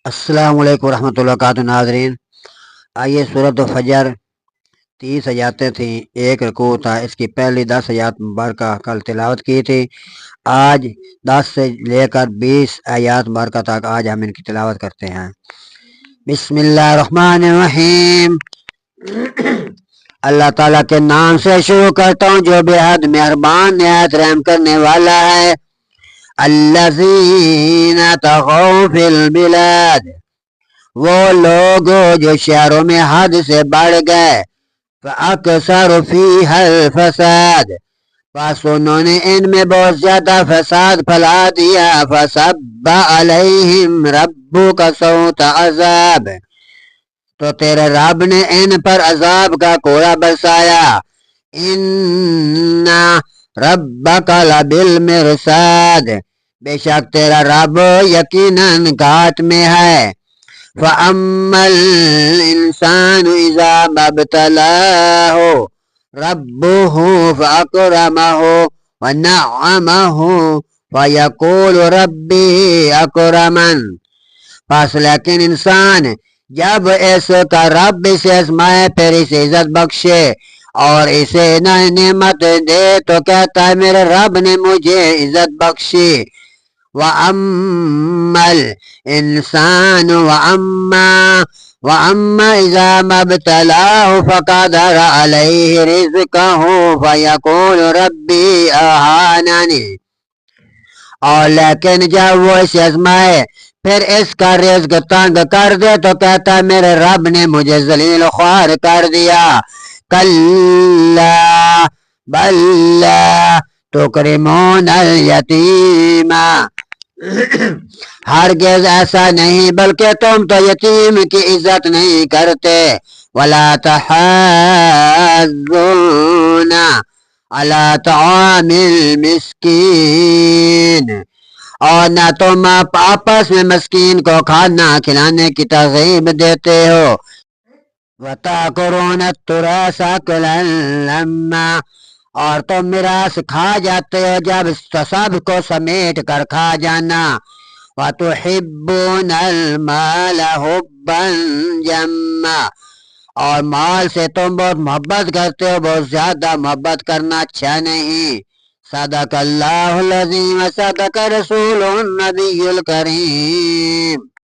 السلام علیکم ورحمۃ اللہ وبرکاتہ ناظرین، آئیے سورۃ فجر 30 آیاتیں تھیں، ایک رکوع تھا۔ اس کی پہلی 10 آیات مبارکہ کل تلاوت کی تھی۔ آج 10 سے لے کر 20 آیات مبارکہ تک آج ہم ان کی تلاوت کرتے ہیں۔ بسم اللہ الرحمن الرحیم۔ اللہ تعالیٰ کے نام سے شروع کرتا ہوں جو بے حد مہربان نہایت رحم کرنے والا ہے۔ الذین طغوا فی البلاد، وہ لوگ جو شہروں میں حد سے بڑھ گئے۔ فاکثروا فیہا الفساد، پس انہوں نے ان میں بہت زیادہ فساد پھیلا دیا۔ فصب علیہم ربک صوت عذاب، تو تیرے رب نے ان پر عذاب کا کوڑا برسایا۔ ان ربک لبالمرصاد، بے شک تیرا رب یقیناً گھاٹ میں ہے۔ فَأَمَّا الْإِنسَانُ إِذَا مَا ابْتَلَاهُ رَبُّهُ فَأَكْرَمَهُ وَنَعَّمَهُ فَيَقُولُ رَبِّي أَكْرَمَنِ، پس لیکن انسان جب اس کا رب اسے آزمائے پھر اسے عزت بخشے اور اسے نعمت دے تو کہتا ہے میرے رب نے مجھے عزت بخشی۔ وَأَمَّا الْإِنسَانُ وَأَمَّا إِذَا مَا ابْتَلَاهُ فَقَدَرَ عَلَيْهِ رِزْقَهُ فَيَقُولُ رَبِّي أَهَانَنِ، اور لیکن جب وہ اسے آزمائے پھر اس کا رزق تنگ کر دے تو کہتا ہے میرے رب نے مجھے ذلیل و خوار کر دیا۔ کلا بل لا تکرمون الیتیم، ہرگز ایسا نہیں بلکہ تم تو یتیم کی عزت نہیں کرتے۔ ولا تحاضون علی طعام المسکین، اور نہ تم آپس میں مسکین کو کھانا کھلانے کی ترغیب دیتے ہو۔ وَتَأْكُلُونَ التُّرَاثَ أَكْلًا لَمًّا، اور تم میراث کھا جاتے ہو جب سب کو سمیٹ کر کھا جانا۔ وَتُحِبُّونَ الْمَالَ حُبًّا جَمًّا، اور مال سے تم بہت محبت کرتے ہو، بہت زیادہ محبت کرنا اچھا نہیں۔ صدق اللہ العظیم، صدق رسول النبی الکریم۔